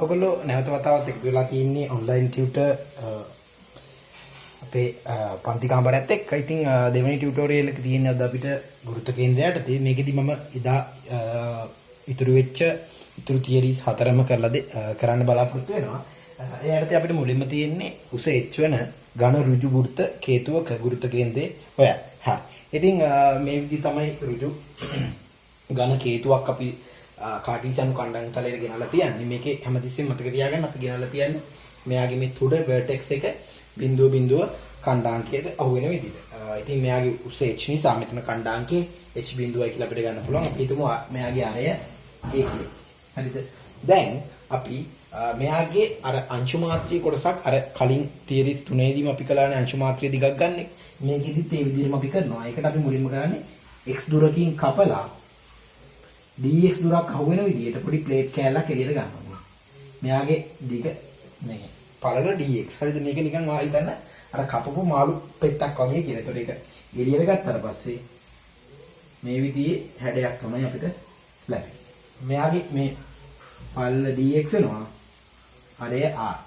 ඔයගොල්ලෝ නැවත වතාවක් එකතු වෙලා තින්නේ ඔන්ලයින් ටියුටර් අපේ පන්ති කාමරයත් එක්ක. ඉතින් දෙවෙනි ටියුටෝරියල් එක තියෙන්නේ අද අපිට ගුරුත්ව කේන්ද්‍රයට. ඉතින් මේකෙදි මම ඉදා ඉතුරු වෙච්ච ඉතුරු තියරිස් හතරම කරන්න බලාපොරොත්තු වෙනවා. ඒ යටතේ අපිට මුලින්ම තියෙන්නේ උස h වෙන ඝන ඍජු වෘත්ත කේතුවක ගුරුත්ව කේන්ද්‍රය හොයන්න. හරි. ඉතින් මේ විදිහ තමයි ඍජු ඝන කේතුවක් අපි කාටීසියන් කණ්ඩායම් තලයට ගෙනල්ලා තියන්නේ. මේකේ හැමතිස්සෙම මතක තියාගන්න අපි ගෙනල්ලා තියන්නේ මෙයාගේ මේ තුඩ vertex එක බිඳුව කණ්ඩාංකයට අහු වෙන විදිහට. ඉතින් මෙයාගේ උස h නිසා මෙතන කණ්ඩාංකේ h බිඳුවයි කියලා අපිට ගන්න පුළුවන්. අපි හිතමු මෙයාගේ අරය a කියලා. හරිද? දැන් අපි මෙයාගේ අර අංශු මාත්‍රී කොටසක් අර කලින් තියරිස් තුනේදීම අපි කළානේ අංශු මාත්‍රී දිගක් ගන්න. මේකෙදිත් ඒ විදිහටම අපි කරනවා. ඒකට අපි මුලින්ම කරන්නේ x දුරකින් කපලා dx දුරක් අහු වෙන විදිහට පොඩි ප්ලේට් කෑල්ලක් එළියට ගන්නවා. මෙයාගේ දිග මේ පළල dx. හරිද? මේක නිකන් වා හිතන්න අර කපපු මාළු පෙත්තක් වගේ කියලා. ඒතකොට ඒක එළියට ගත්තාට පස්සේ මේ විදිහේ හැඩයක් තමයි අපිට ලැබෙන්නේ. මෙයාගේ මේ පළල dx වෙනවා. අරය r.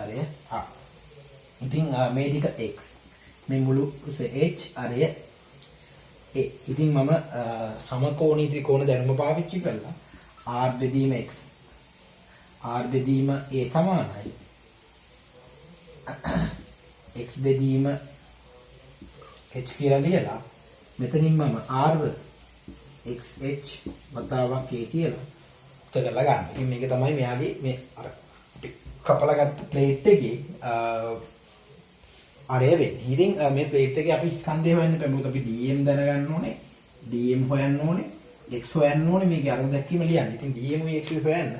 අරය r. ඉතින් මේ දිග x. මේ මුළු උස h අරය a. ඉතින් මම සමකෝණී ත්‍රිකෝණ දැනුම පාවිච්චි කළා. r බෙදීම x r බෙදීම a සමානයි x බෙදීම h කියලා ලියලා මෙතනින් මම r xh වතාවක් a කියලා උත්තරලා ගන්න. ඉතින් මේක තමයි මෙයාගේ මේ අර අපි කපලා ගත්ත ප්ලේට් එකේ අරය වෙන්නේ. ඉතින් මේ ප්ලේට් එකේ අපි ස්කන්ධය හොයන්න බෑ. මොකද අපි dm දැනගන්න ඕනේ. dm හොයන්න ඕනේ. x හොයන්න ඕනේ. මේකේ අරමුණ දැක්වීම ලියන්න. ඉතින් dm x හොයන්න.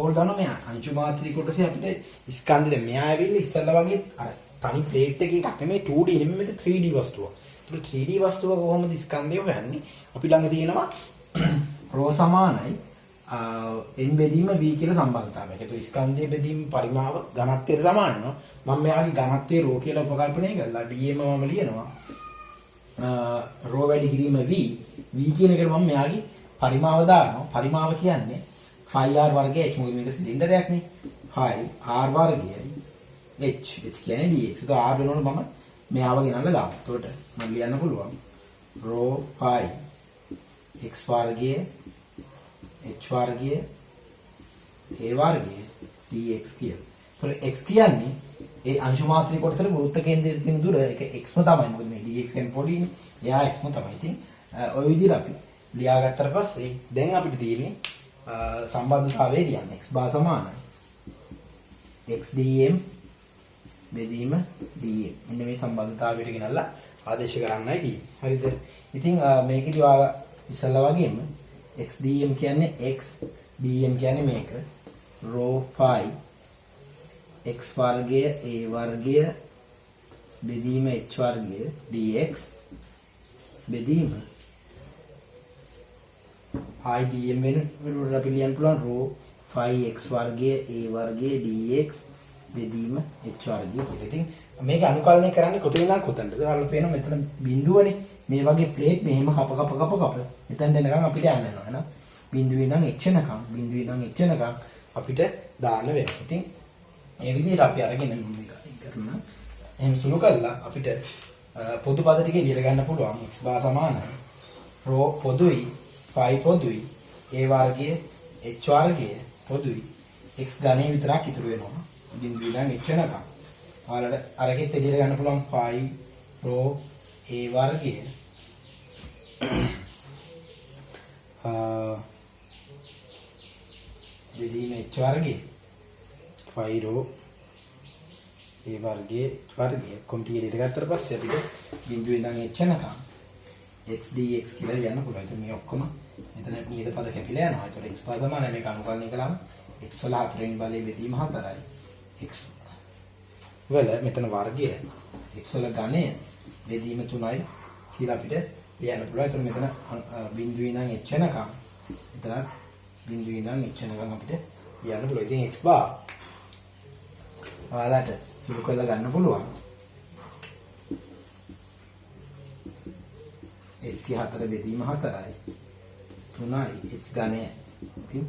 ඕල් දන්නවා මේ අංශු මාත්‍රී කොටසේ අපිට ස්කන්ධ දැන් මෙයා ඇවිල්ලා ඉස්සල්ලා වගේ අර තනි ප්ලේට් එකේ එකක් නෙමෙයි 2D නෙමෙයි මේක 3D වස්තුවක්. ඒක 3D වස්තුවක කොහොමද ස්කන්ධය හොයන්නේ? අපි ළඟ තියෙනවා ρ සමානයි n බෙදීම v කියලා සම්බන්ධතාවයක්. ඒක ස්කන්ධයේ බෙදීම පරිමාව ඝනත්වයට සමාන වෙනවා. මම මෙයාගේ ඝනත්වය ρ කියලා උපකල්පනය කළා. dm මම ලියනවා ρ වැඩි කිරීම v. v කියන එකට මම මෙයාගේ පරිමාව දානවා. පරිමාව කියන්නේ 5r වර්ගය h. මොකද මේක සිලින්ඩරයක් නේ. 5r වර්ගය h කියන්නේ dx. ඒක r වෙනකොට මම මෙයාව ගෙනල්ලා දානවා. එතකොට මම ලියන්න පුළුවන් ρ 5 x වර්ගය h වර්ගය a වර්ගය dx කියලා. ඒතකොට x කියන්නේ ඒ අංශු මාත්‍රී කොටසට ගුරුත්ව කේන්ද්‍රයේ තියෙන දුර ඒක xම තමයි. මොකද මේ dx කියන්නේ පොඩිනේ. එයා xම තමයි. ඉතින් ওই විදිහට අපි ලියාගත්තට පස්සේ දැන් අපිට තියෙන්නේ සම්බන්ධතාවය ලියන්න. x බා සමානයි x dm බෙදීම dm. මෙන්න මේ සම්බන්ධතාවයට ගෙනල්ලා ආදේශ කරන්නයි තියෙන්නේ. හරිද? ඉතින් මේකෙදි ඔයාලා ඉස්සල්ලා වගේම x dm කියන්නේ x dm කියන්නේ මේක ρ 5 x වර්ගය a වර්ගය බෙදීම h වර්ගය dx බෙදීම i dm වෙනුවට අපි ලියන්න පුළුවන් ρ 5x වර්ගය a වර්ගය dx බෙදීම h වර්ගය කියලා. ඉතින් මේක අනුකලනය කරන්නේ කොතනින් නම් කොතනද? ඔයාලා පේනවා මෙතන බිඳුවනේ. මේ වගේ ප්ලේට් මෙහෙම කප එතෙන් දෙනකන් අපිට යන්න වෙනවා. එහෙනම් බිඳුවේ ඉඳන් h වෙනකන් අපිට දාන්න වෙනවා. ඉතින් මේ විදිහට අපි අරගෙන මේක කරන එහෙම සුළු කළා අපිට පොදු පද ටික ඉලියට ගන්න පුළුවන්. x බා සමානයි ρ පොදුයි 5 පොදුයි a වර්ගය h වර්ගය පොදුයි x ඝනය විතරක් ඉතුරු වෙනවා. බිඳුවේ ඉඳන් h වෙනකන්. ඔයාලට අරගෙත් එළියට ගන්න පුළුවන් 5 ρ a වර්ගය බෙදීම h වර්ගය 5 ρ a වර්ගය h වර්ගය කොම්පියුටර් එකට ගත්තට පස්සේ අපිට බිඳුවේ ඉඳන් h වෙනකන් x dx කියලා ලියන්න පුළුවන්. ඉතින් මේ ඔක්කොම මෙතන නියත පද කැපිලා යනවා. ඒතකොට x පද සමානයි මේක අනුකලනය කළාම x වල 4 වෙනි බලයේ බෙදීම 4යි. x වල මෙතන වර්ගය x වල ඝනය බෙදීම 3යි කියලා අපිට ලියන්න පුළුවන්. ඒතකොට මෙතන බිඳුවේ ඉඳන් h වෙනකම් මෙතන බිඳුවේ ඉඳන් h වෙනකම් අපිට ලියන්න පුළුවන්. ඉතින් x බා ඔයාලට සුළු කරලා ගන්න පුළුවන්. x की 4 බෙදීම 4යි 3යි x ඝනය. ඉතින්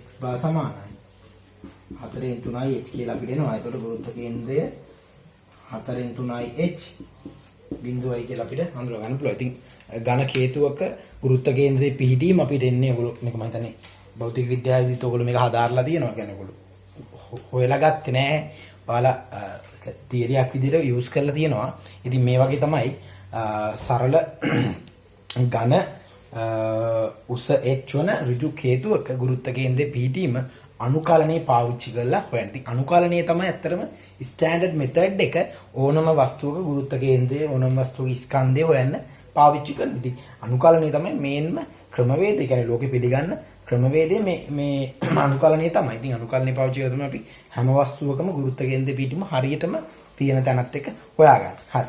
x බා සමානයි 4න් 3යි h කියලා අපිට එනවා. ඒතකොට ගුරුත්ව කේන්ද්‍රය 4න් 3යි h බිඳුවයි කියලා අපිට හඳුනා ගන්න පුළුවන්. ඉතින් ඝන කේතුවක ගුරුත්ව කේන්ද්‍රයේ පිහිටීම අපිට එන්නේ ඔයගොල්ලෝ මේක මම හිතන්නේ භෞතික විද්‍යාවේදීත් ඔයගොල්ලෝ මේක හදාarලා තියෙනවා. කියන්නේ ඔයගොල්ලෝ හොයලා ගත්තේ නැහැ. ඔයාලා තියරියක් විදිහට යූස් කරලා තියෙනවා. ඉතින් මේ වගේ තමයි සරල ඝන උස h වන ඍජු කේතුවක ගුරුත්ව කේන්ද්‍රයේ පිහිටීම අනුකලනයේ පාවිච්චි කරලා හොයන්න. ඉතින් අනුකලනය තමයි ඇත්තටම ස්ටෑන්ඩඩ් මෙතඩ් එක ඕනම වස්තුවක ගුරුත්ව කේන්ද්‍රය ඕනම වස්තුවක ස්කන්ධය හොයන්න පාවිච්චි කරනවා. ඉතින් අනුකලනය තමයි මේන්ම ක්‍රමවේදය. ඒ කියන්නේ ලෝකෙ පිළිගන්න ක්‍රමවේදය මේ අනුකලනය තමයි. ඉතින් අනුකලනය පාවිච්චි කරලා තමයි අපි හැම වස්තුවකම ගුරුත්ව කේන්ද්‍රයේ පිහිටීම හරියටම තියෙන තැනත් එක්ක හොයාගන්න. හරි.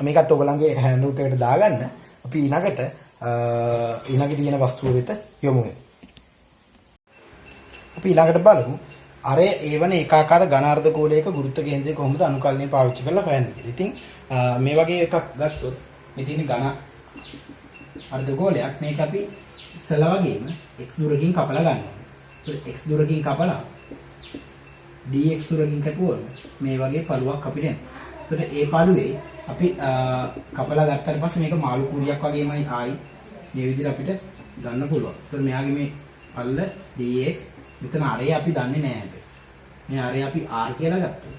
මේකත් ඔයගලන්ගේ හෑන්ඩ් අවුට් එකට දාගන්න. අපි ඊළඟට තියෙන වස්තුව වෙත යමු. අපි ඊළඟට බලමු අර ඒවන ඒකාකාර ඝනාර්ධගෝලයක ගුරුත්ව කේන්ද්‍රය කොහොමද අනුකලනය පාවිච්චි කරලා හොයන්නේ කියලා. ඉතින් මේ වගේ එකක් ගත්තොත් මේ තියෙන ඝන අර්ධගෝලයක් මේක අපි ඉස්සලා වගේම x දුරකින් කපලා ගන්නවා. ඒත් x දුරකින් කපලා dx දුරකින් කපුවොත් මේ වගේ පළුවක් අපිට එනවා. ඒතකොට ඒ පළුවේ අපි කපලා ගත්තාට පස්සේ මේක මාළු කුරියක් වගේමයි ආයි මේ විදිහට අපිට ගන්න පුළුවන්. ඒතකොට මෙයාගේ මේ පල්ල dx මෙතන අරේ අපි දන්නේ නැහැ හැබැයි. මේ අරේ අපි r කියලා ගත්තා.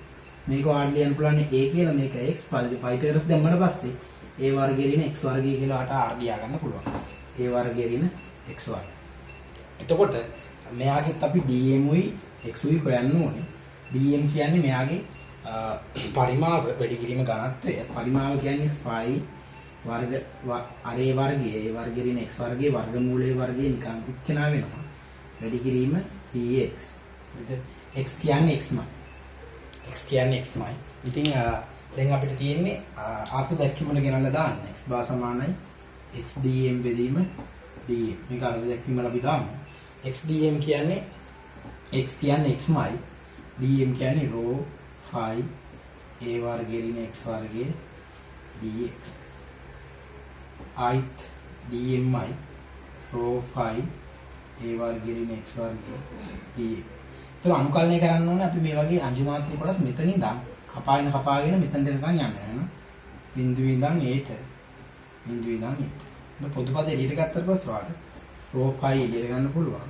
මේක r ලියන්න පුළුවන් a කියලා මේක x පයිතගරස් දැම්මම පස්සේ a වර්ගය ඍණ x වර්ගය කියලා අට r ලියා ගන්න පුළුවන්. a වර්ගය ඍණ x වර්ගය. එතකොට මෙයාගෙත් අපි dm උයි x උයි හොයන්න ඕනේ. dm කියන්නේ මෙයාගේ පරිමාව වැඩි කිරීම ඝනත්වය. පරිමාව කියන්නේ phi වර්ග අරේ වර්ගය a වර්ගය ඍණ x වර්ගයේ වර්ගමූලයේ වර්ගය නිකන් උච්චනා වෙනවා. වැඩි කිරීම dx. x කියන්නේ xමයි. x කියන්නේ xමයි. ඉතින් දැන් අපිට තියෙන්නේ ආර්ථ දැක්වීමකට ගෙනල්ලා දාන්න. x බා සමානයි x dm බෙදීම dm. මේක ආර්ථ දැක්වීමකට අපි දාමු. x dm කියන්නේ x කියන්නේ xමයි. dm කියන්නේ ρ phi a වර්ගය ඍණ x වර්ගයේ dx. ආයිත් dmයි ρ phi a වර්ගය ඍණ x වර්ගයේ dx. ඒතර අනුකලනය කරන්න ඕනේ අපි මේ වගේ අංශුමාත්‍රික කොටස් මෙතන ඉඳන් කපාගෙන මෙතන දෙනකන් යන්න වෙනවා. බිඳුවේ ඉඳන් ඒට බිඳුවේ ඉඳන් ඒට. දැන් පොදු පද එළියට ගත්තට පස්සේ වාට ρ phi එළියට ගන්න පුළුවන්.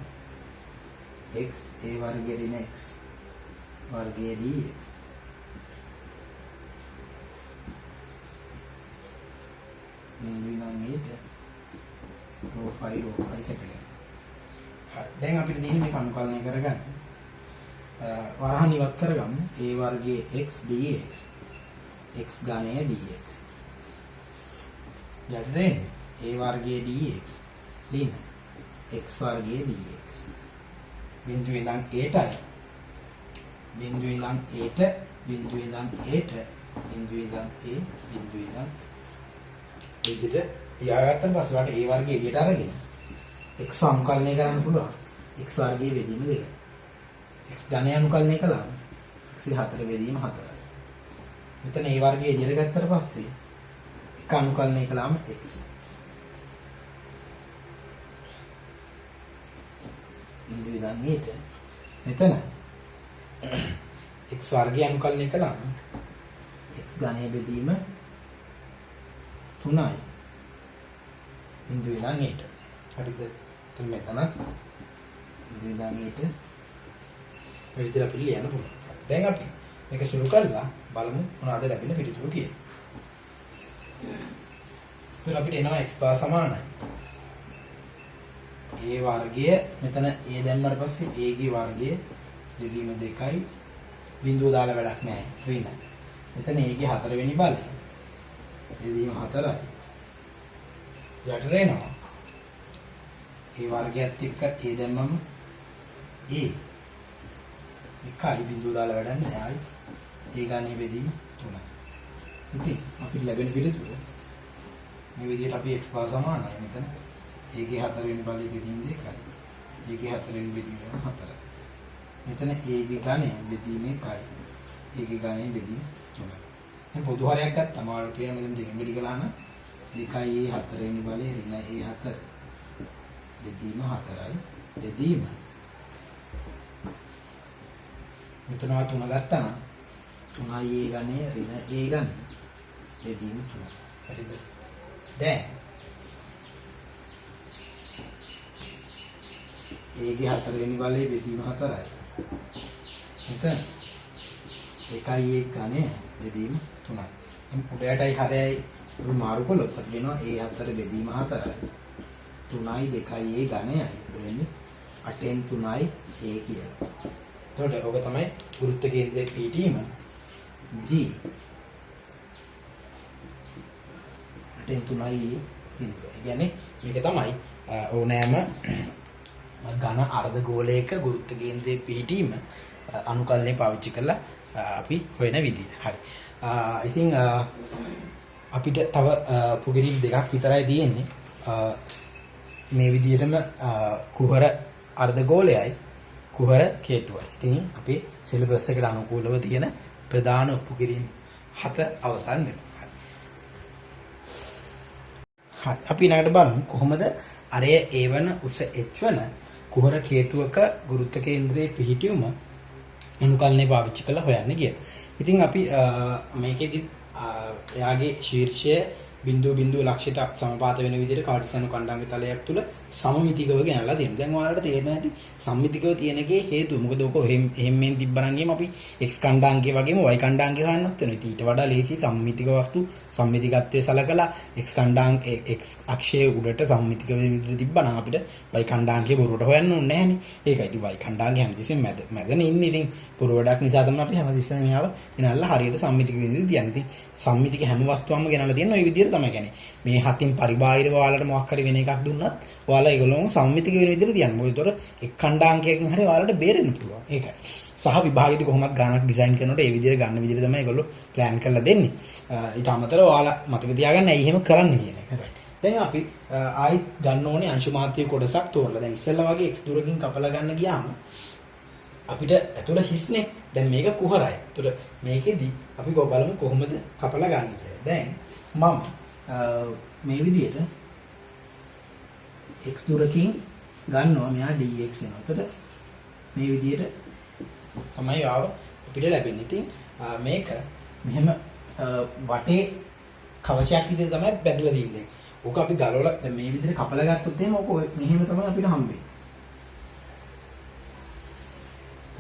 x a වර්ගය ඍණ x වර්ගයේ dx. බිඳුවේ ඉඳන් ඒට ρ phi කැපිලා. දැන් අපිට තියෙන්නේ මේක අනුකලනය කරගන්න. වරහන් ඉවත් කරගමු. a වර්ගයේ x dx x ඝනය dx. යටරෙන් a වර්ගයේ dx ලින x වර්ගයේ dx. බිඳුවේ ඉඳන් aටයි. බිඳුවේ ඉඳන් aට බිඳුවේ ඉඳන් aට බිඳුවේ ඉඳන් a බිඳුවේ ඉඳන් ඒ විදිහට තියාගත්තට පස්සේ වාට a වර්ගය එළියට අරගෙන x අනුකලනය කරන්න පුළුවන්. x වර්ගයේ බෙදීම 2. x ඝනය අනුකලනය කළාම x 4 බෙදීම 4යි. මෙතන a වර්ගයේ එළියට ගත්තට පස්සේ එක අනුකලනය කළාම x. බිඳුව ඉඳන් ඊට මෙතන x වර්ගය අනුකලනය කළාම x ඝනය බෙදීම 3යි. බිඳුව ඉඳන් ඊට. හරිද? එතන මෙතන බිඳුව ඉඳන් ඊට මේ විදිහට අපි ලියන්න පුළුවන්. දැන් අපි මේක සුළු කරලා බලමු මොනවද ලැබෙන පිළිතුරු කියලා. ඒතර අපිට එනවා x බා සමානයි. a වර්ගය මෙතන a දැම්මට පස්සේ a ගේ වර්ගය දෙදීම 2යි. බිඳුව දාලා වැඩක් නැහැ. ඍණ. මෙතන a ගේ 4 වෙනි බලය. දෙදීම 4යි. යට එනවා. a වර්ගයත් එක්ක a දැම්මම a එකයි බිඳුව දාලා වැඩක් නැහැ. ඒ ගානේ බෙදීම 3යි. ඉතින් අපිට ලැබෙන පිළිතුර මේ විදිහට අපි x බා සමානයි මෙතන a ගේ 4 වෙනි බලය බෙදීම 2යි. a ගේ 4 වෙනි බෙදීම 4යි. මෙතන a ගේ ගානේ බෙදීම 1යි. a ගේ ගානේ බෙදීම 3යි. දැන් පොදු හරයක් ගත්තාම ඔයාලට පේන මෙතන දෙකෙන් බෙදි කළාම 2යි a 4 වෙනි බලය ඍණ a 4 බෙදීම 4යි. බෙදීම මෙතන 3 ගත්තා නම් 3යි a ගණය ඍණ a ගණය බෙදීම 3. හරිද? දැන් a ගේ 4 වෙනි බලයේ බෙදීම 4යි. එතන 1යි 1 ගණය බෙදීම 3යි. උඩයටයි හරයයි මාරු කළොත් අපි කියනවා a4 බෙදීම 4යි. 3යි 2යි a ගණයයි. එන්නේ 8න් 3යි a කියලා. එතකොට ඔක තමයි ගුරුත්ව කේන්ද්‍රයේ පිහිටීම G. 8න් 3යි කියන්නේ මේක තමයි ඕනෑම ඝන අර්ධගෝලයක ගුරුත්ව කේන්ද්‍රයේ පිහිටීම අනුකලනය පාවිච්චි කරලා අපි හොයන විදිය. හරි. ඉතින් අපිට තව පුගිරිම් දෙකක් විතරයි තියෙන්නේ. මේ විදිහටම කුහර අර්ධගෝලයයි කුහර කේතුවයි. ඉතින් අපි සිලබස් එකට අනුකූලව තියෙන ප්‍රධාන උපකිරීම් 7 අවසන් වෙනවා. හරි. අපි ඊළඟට බලමු කොහොමද අරය A1 උස H1 කුහර කේතුවක ගුරුත්ව කේන්ද්‍රයේ පිහිටීම අනුකලනය පාවිච්චි කරලා හොයන්නේ කියලා. ඉතින් අපි මේකෙදි එයාගේ ශීර්ෂය බිඳුව ලක්ෂයට සමපාත වෙන විදිහට කාටිසනු කණ්ඩායම තලයක් තුල සමමිතිකව ගෙනල්ලා තියෙනවා. දැන් ඔයාලට තේරෙනවා ඇති සමමිතිකව තියෙන එකේ හේතුව. මොකද ඔක එහෙම්ෙන් තිබ්බනම් ගියම අපි x කණ්ඩාංගය වගේම y කණ්ඩාංගය හොයන්නත් වෙනවා. ඊට වඩා ලේසි සමමිතික වස්තු සමමිතිකත්වයේ සලකලා x අක්ෂයේ උඩට සමමිතික වෙන විදිහට තිබ්බනම් අපිට y කණ්ඩාංගය බොරුවට හොයන්න ඕනේ නැහනේ. ඒකයි ඉතින් y කණ්ඩාංගය හැමතිස්සෙම මැදනේ ඉන්නේ. ඉතින් බොරුවටක් නිසා තමයි අපි හැමතිස්සෙම මෙයාව ගෙනල්ලා හරියට සමමිතික විදිහට තියන්නේ. ඉතින් සම්මිතික හැම වස්තුවක්ම ගෙනල්ලා තියෙන ওই විදිහට තමයි කියන්නේ. මේ හතින් පරිබාහිරව ඔයාලට මොකක් හරි වෙන එකක් දුන්නත් ඔයාලා ඒගොල්ලෝම සම්මිතික වෙන විදිහට තියන්න. මොකද ඒතර එක් ඛණ්ඩාංකයකින් හරි ඔයාලට බේරෙන්න පුළුවන්. ඒකයි. සහ විභාගෙදි කොහොමද ගණනක් ඩිසයින් කරනකොට ඒ විදිහට ගන්න විදිහට තමයි ඒගොල්ලෝ ප්ලෑන් කරලා දෙන්නේ. ඊට අමතරව ඔයාලා මතක තියාගන්න ඇයි එහෙම කරන්න කියන එක. right. දැන් අපි ආයිත් ගන්න ඕනේ අංශු මාත්‍රික කොටසක් තෝරලා. දැන් ඉස්සෙල්ලා වගේ x දුරකින් කපලා ගන්න ගියාම අපිට ඇතුළ හිස්නේ. දැන් මේක කුහරයි. ඒතර මේකෙදි අපි බලමු කොහොමද කපලා ගන්න කියලා. දැන් මම මේ විදිහට x දුරකින් ගන්නවා මෙයා dx වෙනවා. ඒතර මේ විදිහට තමයි ආව අපිට ලැබෙන්නේ. ඉතින් මේක මෙහෙම වටේ කවචයක් විදිහට තමයි බැදලා දින්නේ. ඕක අපි ගලවලා දැන් මේ විදිහට කපලා ගත්තොත් එහෙම ඕක මෙහෙම තමයි අපිට හම්බෙන්නේ.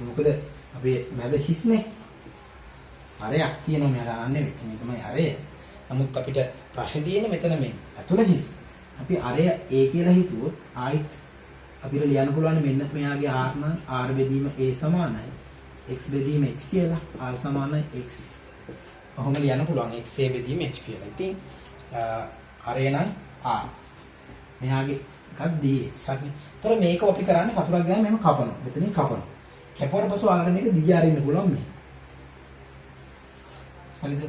මොකද අපි මැද හිස්නේ. හරයක් තියෙනවා මෙයාට අරන්නේ වෙච්ච මේ තමයි හරය. නමුත් අපිට ප්‍රශ්නේ තියෙන්නේ මෙතන මේ අතුල හිස්. අපි අරය A කියලා හිතුවොත් ආයිත් අපිට ලියන්න පුළුවන් මෙන්න මෙයාගේ R නම් R බෙදීම A සමානයි x බෙදීම h කියලා. R සමානයි x. ඔහොම ලියන්න පුළුවන් x A බෙදීම h කියලා. ඉතින් අරය නම් R. මෙයාගේ එකක් dx. හරි. ඒතර මේක අපි කරන්නේ කතුරක් ගාන මෙහෙම කපනවා. මෙතනින් කපනවා. කැපුවට පස්සේ ආගෙන මේක දිග අරින්න පුළුවන් මේ. හරිද?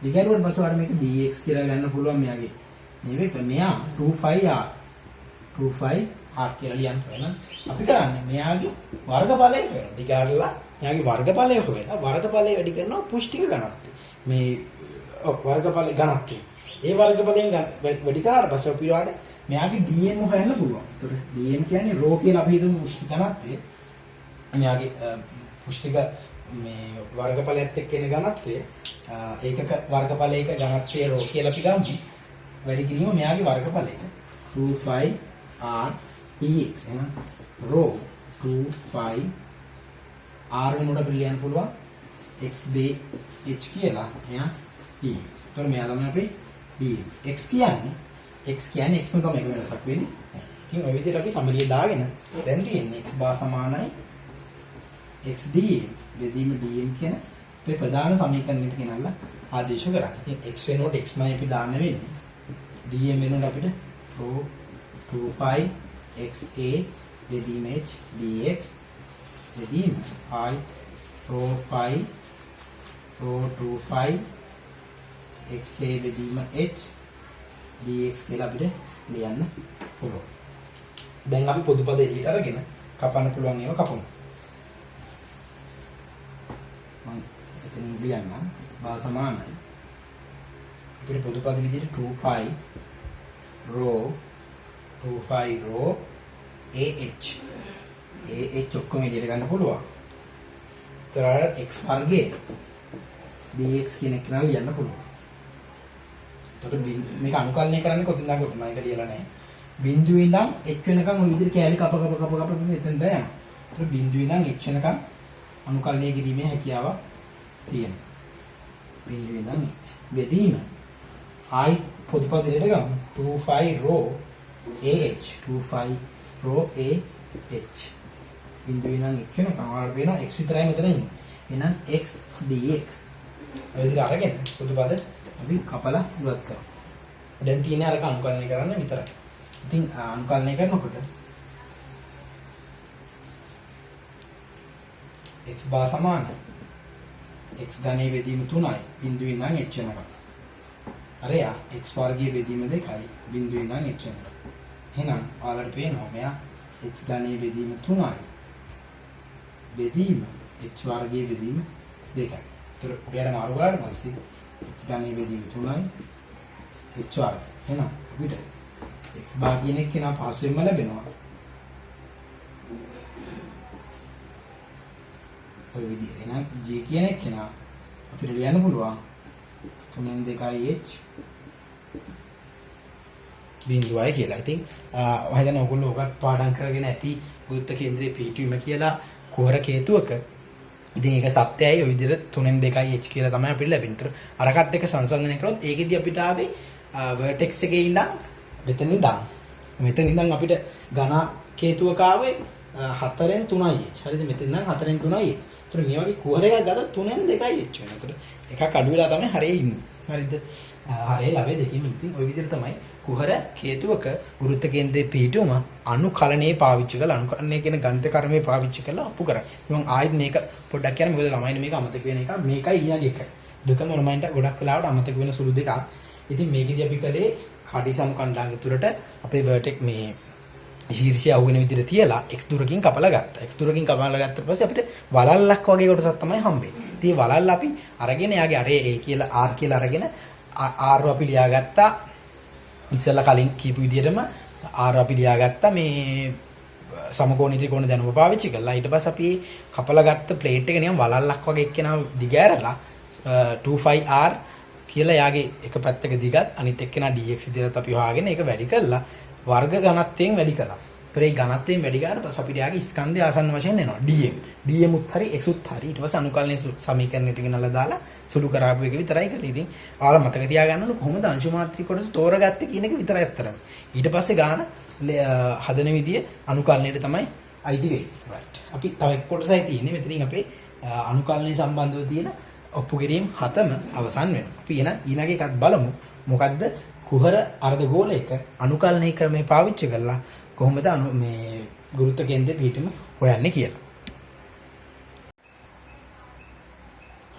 දිගරුවට පස්සේ ආර මේක dx කියලා ගන්න පුළුවන් මෙයාගේ. මේක මෙයා 2πr 2πr කියලා ලියන්න වෙන. අපි කරන්නේ මෙයාගේ වර්ගඵලය හොයනවා. දිගාරලා මෙයාගේ වර්ගඵලය හොයලා වර්ගඵලය වැඩි කරනවා පුෂ්ටික ඝනත්වය. මේ වර්ගඵලය ඝනත්වය. ඒ වර්ගඵලයෙන් වැඩි කරාට පස්සේ අපි ඊට මෙයාගේ dm හොයන්න පුළුවන්. ඒතර dm කියන්නේ ρ කියලා අපි හිතමු පුෂ්ටික ඝනත්වය. මෙයාගේ පුෂ්ටික මේ වර්ගඵලයත් එක්ක එන ඝනත්වය ඒකක වර්ගඵලයක ඝනත්වය ρ කියලා අපි ගමු. වැඩි කිරීම මෙයාගේ වර්ගඵලයක 2πr dx එහෙනම් ρ 2πr වෙනුවට අපි ලියන්න පුළුවන් x b h කියලා මෙයා dx. ඒතකොට මෙයා තමයි අපේ dx. x කියන්නේ x තමයි වෙනසක් වෙන්නේ. ඉතින් ওই විදිහට අපි සමලිය දාගෙන දැන් තියෙන්නේ x බා සමානයි x dm බෙදීම dm කියන මේ ප්‍රධාන සමීකරණයට ගෙනල්ලා ආදේශ කරන්නේ. ඉතින් x වෙනුවට x මයි අපි දාන්න වෙන්නේ. dm වෙනුවට අපිට ρ 2π xa බෙදීම h dx බෙදීම I ρ 2π xa බෙදීම h dx කියලා අපිට ලියන්න පුළුවන්. දැන් අපි පොදු පද එළියට අරගෙන කපන්න පුළුවන් ඒවා කපමු. එතනින් ලියන්න x බා සමානයි අපිට පොදු පද විදිහට 2π ρ AH ඔක්කොම එළියට ගන්න පුළුවන්. ඒතර x වර්ගයේ dx කියන එක නම් ලියන්න පුළුවන්. ඒතර මේක අනුකලනය කරන්නේ කොතින්ද කොතනද ඒක ලියලා නැහැ. බිඳුවේ ඉඳන් h වෙනකන් ওই විදිහට කැලි කප මෙතෙන්ද යනවා. ඒතර බිඳුවේ ඉඳන් h වෙනකන් අනුකලනය කිරීමේ හැකියාවක් තියෙනවා. බිඳුවේ ඉඳන් බෙදීම I පොදු පදයට ගමු 25 ρ AH 25 ρ AH බිඳුවේ ඉඳන් h වෙනකන් ඔයාලට වෙනවා x විතරයි මෙතන ඉන්නේ. එහෙනම් x dx ඔය විදිහට අරගෙන පොදු පද අපි කපලා ඉවත් කරමු. දැන් තියෙන්නේ අරක අනුකලනය කරන්න විතරයි. ඉතින් අනුකලනය කරනකොට x බා සමානයි x ධනයේ බෙදීම 3යි බිඳුවේ ඉඳන් h වෙනකම්. අරයා x වර්ගයේ බෙදීම 2යි බිඳුවේ ඉඳන් h වෙනකම්. එහෙනම් ඔයාලට පේනවා මෙයා x ධනයේ බෙදීම 3යි බෙදීම h වර්ගයේ බෙදීම 2යි. ඒතර ඔයාලා මාරු කරාට පස්සේ x ධනයේ බෙදීම 3යි h වර්ගය. එහෙනම් අපිට x බා කියන එක කෙනා පහසුවෙන්ම ලැබෙනවා. ඔය විදිහට. එහෙනම් g කියන එක කෙනා අපිට ලියන්න පුළුවන් 3.2h බිඳුවයි කියලා. ඉතින් මම හිතන්නේ ඔයගොල්ලෝ ඔකත් පාඩම් කරගෙන ඇති වෘත්ත කේන්ද්‍රයේ පිහිටීම කියලා කුහර හේතුවක. ඉතින් ඒක සත්‍යයි. ඔය විදිහට 3.2h කියලා තමයි අපිට ලැබෙන්නේ. අරකට එක සංසන්දනය කරොත් ඒකෙදි අපිට ආවේ vertex එකේ ඉඳන් මෙතන ඉඳන් අපිට ඝන හේතුවක ආවේ 4න් 3h. හරිද? මෙතන ඉඳන් 4න් 3h. ඒතර මේ වගේ කුහර එකක් ගත්තොත් 3න් 2h වෙනවා. ඒතර එකක් අඩු වෙලා තමයි හරිය ඉන්නේ. හරිද? හරිය ලැබෙ දෙකෙම. ඉතින් ওই විදිහට තමයි කුහර හේතුවක වෘත්ත කේන්ද්‍රයේ පිහිටුම අනුකලනයේ පාවිච්චි කරලා අනුකලනය කියන ගණිත කර්මයේ පාවිච්චි කරලා අපු කරා. මම ආයෙත් මේක පොඩ්ඩක් කියන්න මොකද ළමයිනේ මේක අමතක වෙන එක. මේකයි ඊළඟ එකයි. දෙකම ළමයින්ට ගොඩක් වෙලාවට අමතක වෙන සුළු දෙකක්. ඉතින් මේකෙදි අපි කලේ කඩිසම් කණ්ඩායම තුරට අපේ vertex මේ ශීර්ෂය අහුවෙන විදිහට තියලා x දුරකින් කපලා ගත්තා. x දුරකින් කපලා ගත්ත පස්සේ අපිට වලල්ලක් වගේ කොටසක් තමයි හම්බෙන්නේ. ඉතින් මේ වලල්ල අපි අරගෙන යාගේ අරේ a කියලා r කියලා අරගෙන r අපි ලියාගත්තා. ඉස්සෙල්ලා කලින් කියපු විදිහටම r අපි ලියාගත්තා මේ සමකෝණී ත්‍රිකෝණ දැනුම පාවිච්චි කරලා. ඊට පස්සේ අපි කපලා ගත්ත ප්ලේට් එක නිකන් වලල්ලක් වගේ එක්කෙනා දිගෑරලා 25r කියලා යාගේ එක පැත්තක දිගත් අනිත් එක්කෙනා dx විදිහට අපි හොයාගෙන ඒක වැඩි කරලා වර්ග ඝනත්වයෙන් වැඩි කළා. ඒ ඝනත්වයෙන් වැඩි කරාට පස්සේ අපිට යාගේ ස්කන්ධය ආසන්න වශයෙන් එනවා dm. dm උත් හරි x උත් හරි. ඊට පස්සේ අනුකලනයේ සමීකරණයට ගෙනල්ලා දාලා සුළු කරාපු එක විතරයි කරේ. ඉතින් ආලා මතක තියාගන්න ඕන කොහොමද අංශු මාත්‍රික කොටස තෝරගත්තේ කියන එක විතරයි අත්තරම. ඊට පස්සේ ගාන හදන විදිය අනුකලනයට තමයි අයිති වෙන්නේ. right. අපි තව එක කොටසයි තියෙන්නේ. මෙතනින් අපේ අනුකලනයේ සම්බන්ධව තියෙන ඔප්පු කිරීම 7ම අවසන් වෙනවා. අපි එන ඊළඟ එකත් බලමු. මොකද්ද කුහර අර්ධගෝලයක අනුකලනයේ ක්‍රමය පාවිච්චි කරලා කොහොමද මේ ගුරුත්ව කේන්ද්‍රයේ පිහිටීම හොයන්නේ කියලා.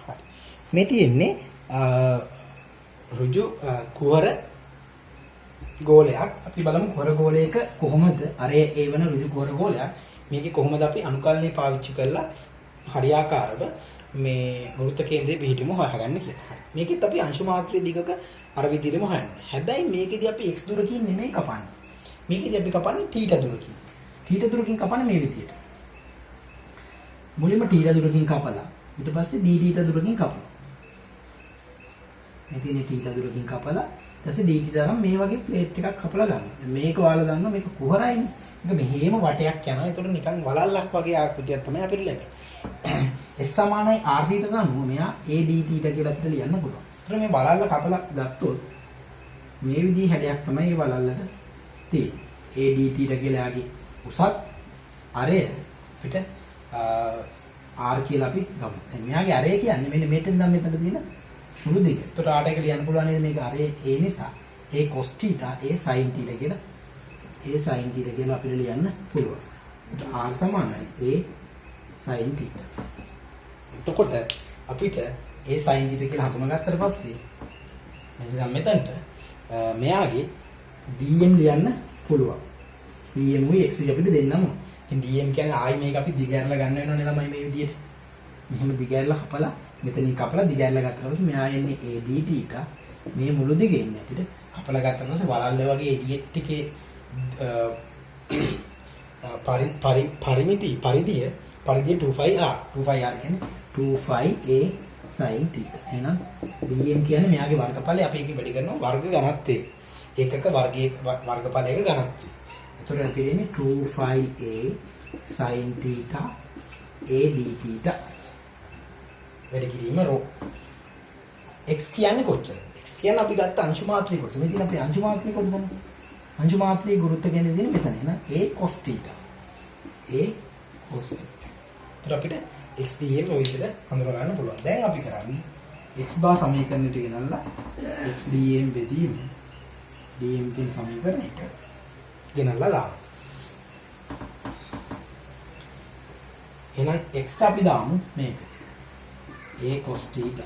හරි. මේ තියෙන්නේ ඍජු කුහර ගෝලයක්. අපි බලමු කුහර ගෝලයක කොහොමද අර ඒ වෙන ඍජු කුහර ගෝලයක් මේකේ කොහොමද අපි අනුකලනයේ පාවිච්චි කරලා හරියාකාරව මේ ගුරුත්ව කේන්ද්‍රයේ පිහිටීම හොයාගන්නේ කියලා. හරි. මේකෙත් අපි අංශු මාත්‍රයේ දිගක අර විදිහටම හොයන්නේ. හැබැයි මේකෙදි අපි x දුරකින් නෙමෙයි කපන්නේ. මේකෙදි අපි කපන්නේ θ දුරකින්. θ දුරකින් කපන්නේ මේ විදිහට. මුලින්ම θ දුරකින් කපලා ඊට පස්සේ d දුරකින් කපනවා. මේ තියෙන θ දුරකින් කපලා ඊට පස්සේ d තරම් මේ වගේ ප්ලේට් එකක් කපලා ගන්නවා. මේක ඔයාලා දන්නවා මේක කුහරයිනේ. මේක මෙහෙම වටයක් යනවා. ඒකට නිකන් වලල්ලක් වගේ ආකෘතියක් තමයි අපිට ලැබෙන්නේ. s සමානයි r θ ගන්නවා. මෙයා a d θ කියලා අපිට ලියන්න පුළුවන්. ඒතර මේ වලල්ල කපලා ගත්තොත් මේ විදිහේ හැඩයක් තමයි මේ වලල්ලට තියෙන්නේ. ADT කියලා යාගේ උසත් අරය අපිට R කියලා අපි ගමු. දැන් මෙයාගේ අරය කියන්නේ මෙන්න මෙතෙන් නම් මෙතන තියෙන මුළු දිග. ඒතර ආට එක ලියන්න පුළුවන් නේද මේක අරය A නිසා A cos θ A sin θ කියලා A sin θ කියලා අපිට ලියන්න පුළුවන්. ඒතර R සමානයි A sin θ. එතකොට අපිට A sin θ කියලා හඳුනාගත්තට පස්සේ මෙතනට මෙයාගේ dm ලියන්න පුළුවන්. dm උයි x උයි අපිට දෙන්නම. ඉතින් dm කියන්නේ ආයි මේක අපි දිගහැරලා ගන්න වෙනවනේ ළමයි මේ විදියට. මෙහෙම දිගහැරලා කපලා මෙතනින් කපලා දිගහැරලා ගත්තා පස්සේ මෙයා එන්නේ AD θ මේ මුළු දිගේ ඉන්නේ අපිට කපලා ගත්තා පස්සේ වලල්ල වගේ එළිය ටිකේ පරිදිය 25r 25r කියන්නේ 25a sin theta. එහෙනම් dm කියන්නේ මෙයාගේ වර්ගඵලය අපි එකකින් වැඩි කරනවා වර්ග ඝනත්වය. ඒකක වර්ගයේ වර්ගඵලයක ඝනත්වය. එතකොට අපිට එන්නේ 25a sin theta a d theta. වැඩි කිරීම ρ. x කියන්නේ කොච්චරද? x කියන්නේ අපි ගත්ත අංශු මාත්‍රික කොටස. මේ තියෙන අපේ අංශු මාත්‍රික කොටසනේ. අංශු මාත්‍රික ගුරුත්ව කියන්නේ දෙන්නේ මෙතන එන a cos theta. a cos theta. ඒතර අපිට x dm ඔය විදිහට හඳුනා ගන්න පුළුවන්. දැන් අපි කරන්නේ x බා සමීකරණයට ගෙනල්ලා x dm බෙදීම dm කියන සමීකරණයට ගෙනල්ලා දාන්න. එහෙනම් x අපි දාමු මේක. a cos theta.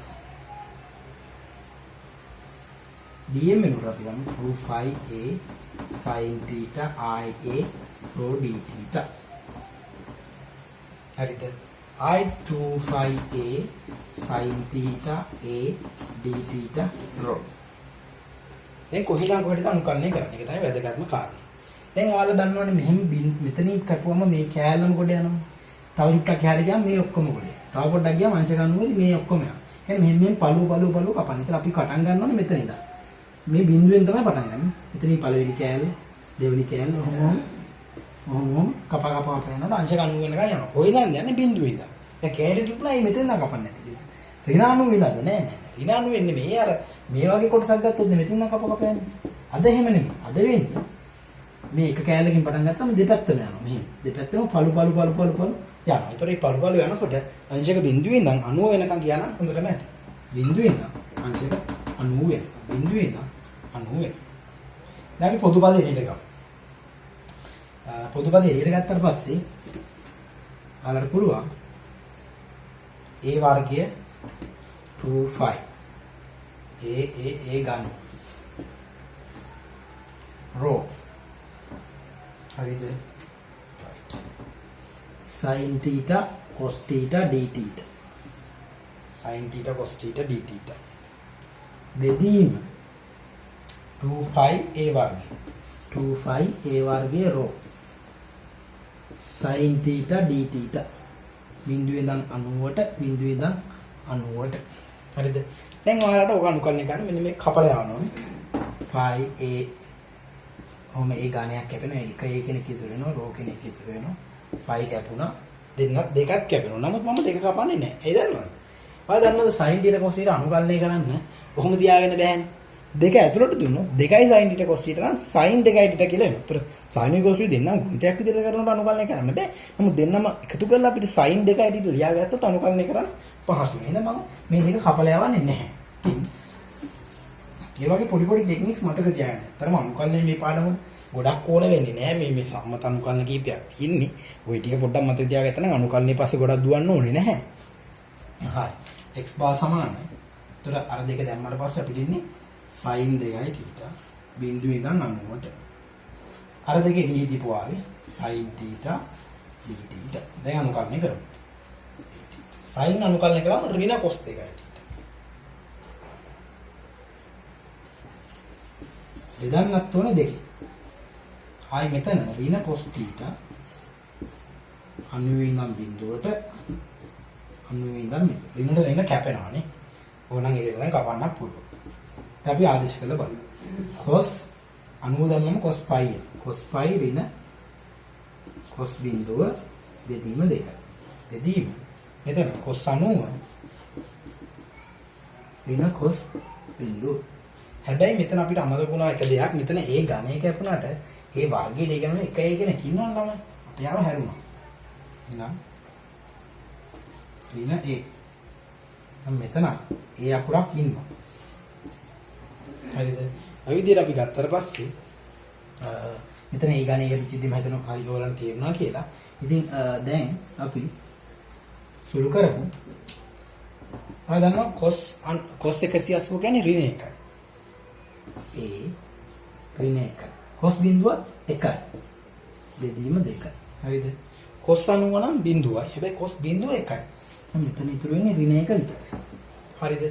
dm වෙනුවට අපි දාමු 25a sin theta ia rho d theta. හරිද? I 25a sin theta a d theta rho. දැන් කොහෙද අනුකරණය කරන්නේ? ඒක තමයි වැදගත්ම කාරණේ. දැන් ඔයාලා දන්නවනේ මෙහෙම මෙතනින් කපුවම මේ කෑල්ලම කොට යනවා. තව ටිකක් හැරි ගියාම මේ ඔක්කොම කොටේ. තව පොඩ්ඩක් ගියාම අංශ ගන්නකොට මේ ඔක්කොම යනවා. කියන්නේ මෙහෙම පළු කපන්න. ඉතින් අපි පටන් ගන්න ඕනේ මෙතන ඉඳන්. මේ බිඳුවෙන් තමයි පටන් ගන්න. මෙතනින් පළවෙනි කෑල්ල, දෙවෙනි කෑල්ල ඔහොම කපා යනවා. අංශ ගන්න වෙනකන් යනවා. කොහෙන්ද යන්නේ බිඳුවේ ඉඳන්. දැන් කෑල්ල තිබුණා මේ මෙතෙන් නම් කපන්න නැති. ඍණාණු විඳද නෑ. ඍණාණු වෙන්නේ මේ අර මේ වගේ කොටසක් ගත්තොත් මෙතෙන් නම් කප යන්නේ. අද එහෙම නෙමෙයි. අද වෙන්නේ මේ එක කෑල්ලකින් පටන් ගත්තම දෙපැත්තම යනවා. මෙහෙම. දෙපැත්තම පළු යනවා. ඒතර මේ පළු යනකොට අංශක බිඳුවේ ඉඳන් 90 වෙනකන් ගියා නම් හොඳටම ඇති. බිඳුවේ ඉඳන් අංශක 90 වෙනවා. බිඳුවේ ඉඳන් 90 වෙනවා. දැන් අපි පොදු පදේ එළියට ගමු. පොදු පදේ එළියට ගත්තාට පස්සේ ආලර පුරුවා a වර්ගය 25 a ගන්න rho හරිද? sin theta cos theta d theta sin theta cos theta d theta බෙදීම 25a වර්ගය rho sin theta d theta බිඳුවේ ඉඳන් 90ට හරිද? දැන් ඔයාලට ඕක අනුකරණය කරන්න මෙන්න මේ කපලා යවන්න ඕනේ 5a ඔහොම ඒ ගානයක් කැපෙනවා. එක a කෙනෙක් ඉතුරු වෙනවා, rho කෙනෙක් ඉතුරු වෙනවා. 5 කැපුණා. දෙකක් කැපෙනවා. නමුත් මම දෙක කපන්නේ නැහැ. ඒ දන්නවද? ඔයාලා දන්නවද sin theta cos theta අනුකරණය කරන්න කොහොම තියාගෙන බෑනේ. දෙක ඇතුළට දුන්නොත් 2යි sin theta cos theta නම් sin 2යි theta කියලා එනවා. ඒතර sin cos theta දෙන්නම ගුණිතයක් විදිහට කරනකොට අනුකරණය කරන්න බෑ. නමුත් දෙන්නම එකතු කරලා අපිට sin 2යි theta ලියාගත්තොත් අනුකරණය කරන්න පහසුයි. එහෙනම් මම මේ දෙක කපලා යවන්නේ නැහැ. ඒ වගේ පොඩි ටෙක්නික්ස් මතක තියාගන්න. තරම අනුකරණය මේ පාඩම ගොඩක් ඕන වෙන්නේ නැහැ. මේ සම්මත අනුකරණ කීපයක් තියෙන්නේ. ওই ටික පොඩ්ඩක් මතක තියාගත්තා නම් අනුකරණේ පස්සේ ගොඩක් දුවන්න ඕනේ නැහැ. හරි. x බාර සමානයි. ඒතර අර දෙක දැම්මට පස්සේ අපිට ඉන්නේ sin 2යි theta බිඳුවේ ඉඳන් 90ට. අර දෙකේ දී දීපුවාවේ sin theta d theta. දැන් අනුකරණය කරමු. sin අනුකරණය කළාම ඍණ cos 2යි theta. බෙදන්නත් ඕනේ දෙකේ. ආයි මෙතන ඍණ cos theta 90 ඉඳන් බිඳුවට 90 ඉඳන් ඍණ කැපෙනවානේ. ඕනනම් ඒක නම් කපන්නත් පුළුවන්. දැන් අපි ආදේශ කරලා බලමු. cos 90 දැම්මම cos pi. cos pi ඍණ cos බිඳුව බෙදීම 2. බෙදීම මෙතන cos 90 ඍණ cos බිඳුව. හැබැයි මෙතන අපිට අමතක වුණා එක දෙයක්. මෙතන a ඝනය කැපුණාට ඒ වර්ගයේ දෙක ගන්න එක a කෙනෙක් ඉන්නවනම් ළමයි. අපිට යාව හැරුණා. එහෙනම් ඍණ a. නම් මෙතන a අකුරක් ඉන්නවා. හරිද? ඔය විදිහට අපි ගත්තට පස්සේ මෙතන a ඝනය කැපිච්චිද්දි මම හිතනවා හරි ඕලන්ට තේරුණා කියලා. ඉතින් දැන් අපි සුළු කරමු. ආ දන්නවා cos 180 කියන්නේ ඍණ 1යි. a ඍණ 1යි. cos බිඳුවත් 1යි. බෙදීම 2යි. හරිද? cos 90 නම් බිඳුවයි. හැබැයි cos බිඳුව 1යි. මෙතන ඉතුරු වෙන්නේ ඍණ 1 විතරයි. හරිද?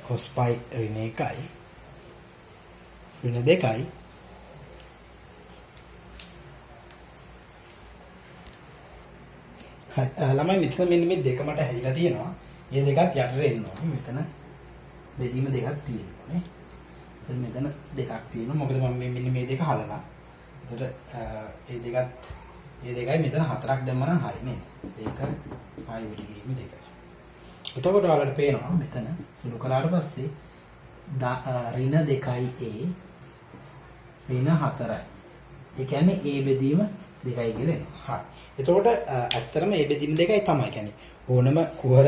cos pi ඍණ 1යි ඍණ 2යි ළමයි මෙතන මෙන්න මේ දෙක මට හැදිලා තියෙනවා. මේ දෙකත් යටට එන්න ඕනේ. මෙතන බෙදීම දෙකක් තියෙනවා නේ. එතන මෙතන දෙකක් තියෙනවා. මොකද මම මෙන්න මේ දෙක හලලා. එතකොට මේ දෙකයි මෙතන හතරක් දැම්ම නම් හරි නේද? දෙක ආයි වෙඩි කිරීම දෙක. එතකොට ඔයාලට පේනවා මෙතන සුළු කළාට පස්සේ ඍණ 2යි a ඍණ 4යි. ඒ කියන්නේ a බෙදීම 2යි කියලා එනවා. හරි. එතකොට ඇත්තටම මේ බෙදීම දෙකයි තමයි. කියන්නේ ඕනම කුහර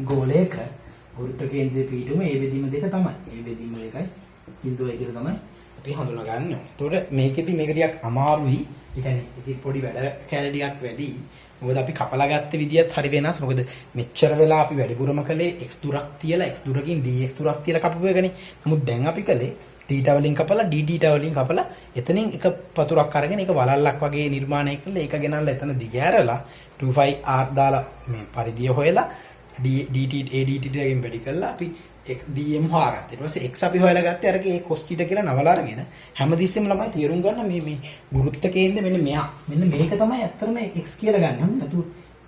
ගෝලයක වෘත්ත කේන්ද්‍රයේ පිහිටුම මේ බෙදීම දෙක තමයි. මේ බෙදීම දෙකයි බිඳුවයි කියලා තමයි අපි හඳුනා ගන්න ඕනේ. එතකොට මේකෙදි මේක ටිකක් අමාරුයි. ඒ කියන්නේ ඉතින් පොඩි වැඩ කැලේ ටිකක් වැඩි. මොකද අපි කපලා ගත්ත විදියත් හරි වෙනස්. මොකද මෙච්චර වෙලා අපි වැඩිපුරම කළේ x දුරක් තියලා x දුරකින් dx දුරක් තියලා කපපු එකනේ. නමුත් දැන් අපි කළේ θ වලින් කපලා d θ වලින් කපලා එතනින් එක පතුරක් අරගෙන ඒක වලල්ලක් වගේ නිර්මාණය කරලා ඒක ගෙනල්ලා එතන දිගෑරලා 2πr දාලා මේ පරිධිය හොයලා dt adt එකෙන් වැඩි කරලා අපි dm හොයාගත්තා. ඊට පස්සේ x අපි හොයලා ගත්තේ අරගේ ඒ cos θ කියලා නවලා අරගෙන හැමදෙස්සෙම ළමයි තේරුම් ගන්න මේ ගුරුත්ව කේන්ද්‍රය මෙන්න මෙහා. මෙන්න මේක තමයි ඇත්තටම x කියලා ගන්න. හරිද? නැතු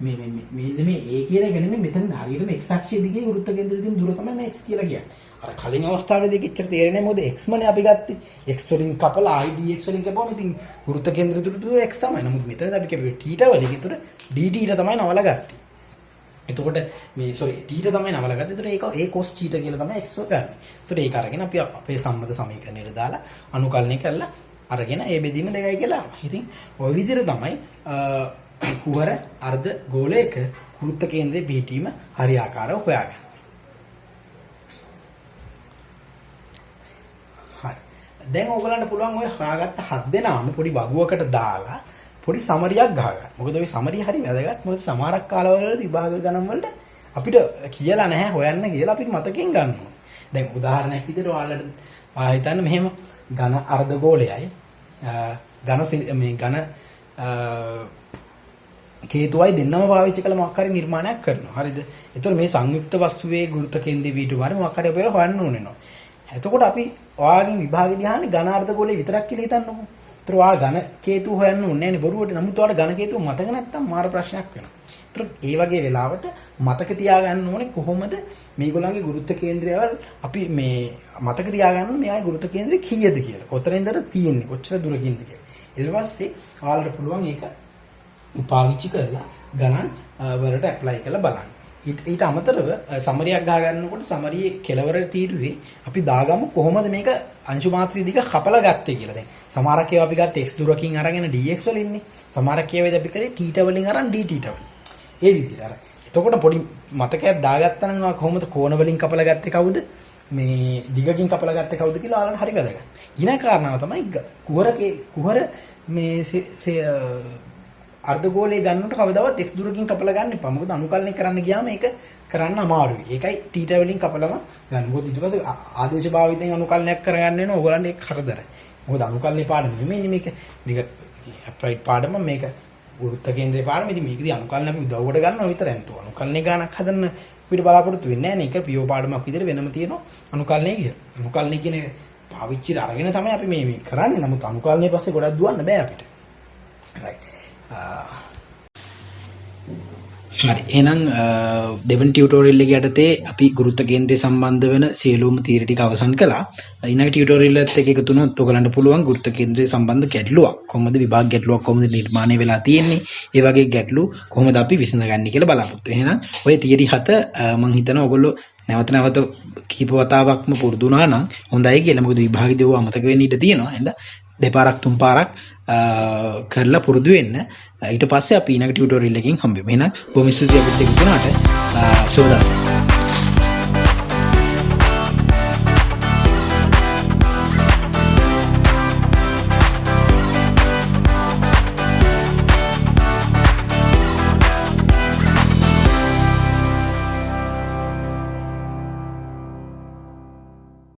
මෙන්න මේ a කියලා ගන්නේ මෙතන හරියටම x අක්ෂය දිගේ ගුරුත්ව කේන්ද්‍රය තියෙන දුර තමයි මේ x කියලා කියන්නේ. අර කලින් අවස්ථාවේදී කිච්චර තේරෙන්නේ නැහැ. මොකද x මනේ අපි ගත්තේ. x වලින් කපලා i dx වලින් කපුවම ඉතින් ගුරුත්ව කේන්ද්‍රය දුර x තමයි. නමුත් මෙතනදී අපි කියපුවේ θ වලින් ඒතර dd තමයි නවලා ගත්තේ. එතකොට මේ θ තමයි නවලා ගත්තේ. එතකොට ඒක ඒ cos θ කියලා තමයි x ගන්න. එතකොට ඒක අරගෙන අපි අපේ සම්මත සමීකරණයට දාලා අනුකලනය කරලා අරගෙන ඒ බෙදීම දෙකයි කියලා. ඉතින් ওই විදිහට තමයි කුහර අර්ධ ගෝලයක වෘත්ත කේන්ද්‍රයේ පිහිටීම හරියාකාරව හොයාගන්න. දැන් ඕගලන්ට පුළුවන් ඔය හොයාගත්ත 7 දෙනාම පොඩි වගුවකට දාලා පොඩි සමරියක් ගහගන්න. මොකද ඔය සමරිය හරි වැදගත්. මොකද සමහරක් කාලවල විභාග ගණන් වලට අපිට කියලා නැහැ හොයන්න කියලා අපිට මතකෙන් ගන්න ඕනේ. දැන් උදාහරණයක් විදිහට ඔයාලට හිතන්න මෙහෙම ඝන අර්ධගෝලයයි ඝන කේතුවයි දෙන්නම පාවිච්චි කළ මොකක් හරි නිර්මාණයක් කරනවා. හරිද? ඒතකොට මේ සංයුක්ත වස්තුවේ ගුරුත්ව කේන්ද්‍රයේ පිටුමාරේ මොකක් හරි අපිට හොයන්න ඕනේ නෝ. එතකොට අපි ඔයාගෙන් විභාගෙදී අහන්නේ ඝන අර්ධගෝලයේ විතරක් කියලා හිතන්නකෝ. ඒතර ඔයා ඝන කේතුව හොයන්න ඕනේ නෑනේ බොරුවට. නමුත් ඔයාලට ඝන කේතුව මතක නැත්තම් මාර ප්‍රශ්නයක් වෙනවා. ඒතර ඒ වගේ වෙලාවට මතක තියාගන්න ඕනේ කොහොමද මේගොල්ලන්ගේ ගුරුත්ව කේන්ද්‍රයවල අපි මේ මතක තියාගන්න මෙයාගේ ගුරුත්ව කේන්ද්‍රය කීයද කියලා. කොතනින්ද තියෙන්නේ? කොච්චර දුරකින්ද කියලා. ඊට පස්සේ ඔයාලට පුළුවන් ඒක පාවිච්චි කරලා ගණන් වලට ඇප්ලයි කරලා බලන්න. ඊට අමතරව සමරියක් ගහ ගන්නකොට සමරියේ කෙලවර තීරුවේ අපි දාගමු කොහොමද මේක අංශු මාත්‍රී දිග කපලා ගත්තේ කියලා. දැන් සමහරක් ඒවා අපි ගත්තේ x දුරකින් අරගෙන dx වලින්නේ. සමහරක් ඒවාද අපි කරේ θ වලින් අරන් dt වලින්. ඒ විදිහට අර. එතකොට පොඩි මතකයක් දාගත්තා නම් කොහොමද කෝණ වලින් කපලා ගත්තේ කවුද? මේ දිගකින් කපලා ගත්තේ කවුද කියලා ඔයාලට හරි වැදගත්. ඊළඟ කාරණාව තමයි කුහර මේ අර්ධගෝලයේ ගන්නකොට කවදාවත් x දුරකින් කපලා ගන්න එපා. මොකද අනුකලනය කරන්න ගියාම ඒක කරන්න අමාරුයි. ඒකයි θ වලින් කපලම ගන්න. මොකද ඊට පස්සේ ආදේශ භාවිතයෙන් අනුකලනයක් කරගන්න වෙනවා. ඕගොල්ලන්ට ඒක කරදරයි. මොකද අනුකලනේ පාඩම නෙමෙයි මේක. මේක අප්ලයිඩ් පාඩම මේක වෘත්ත කේන්ද්‍රයේ පාඩම. ඉතින් මේකදී අනුකලන අපි උදව්වට ගන්නවා විතරයි. නේද? අනුකලනේ ගානක් හදන්න අපිට බලාපොරොත්තු වෙන්නේ නැහැ නේ. ඒක පියෝ පාඩමක් විදිහට වෙනම තියෙනවා අනුකලනේ කියලා. අනුකලනේ කියන එක පාවිච්චිට අරගෙන තමයි අපි මේ කරන්නේ. නමුත් අනුකලනේ පස්සේ ගොඩක් දුවන්න බෑ අපිට. right. හරි එහෙනම් දෙවන ටියුටෝරියල් එක යටතේ අපි ගුරුත්ව කේන්ද්‍රය සම්බන්ධ වෙන සියලුම තීර ටික අවසන් කළා. ඊළඟ ටියුටෝරියල් එකත් එක්ක එකතු වුණොත් ඔයගලන්ට පුළුවන් ගුරුත්ව කේන්ද්‍රය සම්බන්ධ ගැටලුවක් කොහොමද විභාග ගැටලුවක් කොහොමද නිර්මාණය වෙලා තියෙන්නේ, ඒ වගේ ගැටලු කොහොමද අපි විසඳගන්නේ කියලා බලාපොරොත්තු. එහෙනම් ඔය තියරි 7 මම හිතනවා ඔයගොල්ලෝ නැවත කීප වතාවක්ම පුරුදු වුණා නම් හොඳයි කියලා. මොකද විභාගෙදී ඔය අමතක වෙන්න ඉඩ තියෙනවා. එහෙනම් දෙපාරක් තුන් පාරක් කරලා පුරුදු වෙන්න. ඊට පස්සේ අපි ඊළඟ ටියුටෝරියල් එකකින් හම්බෙමු. එහෙනම් බොහොම ස්තුතියි අපිට එක්ක වුණාට. සුබ දවසක්.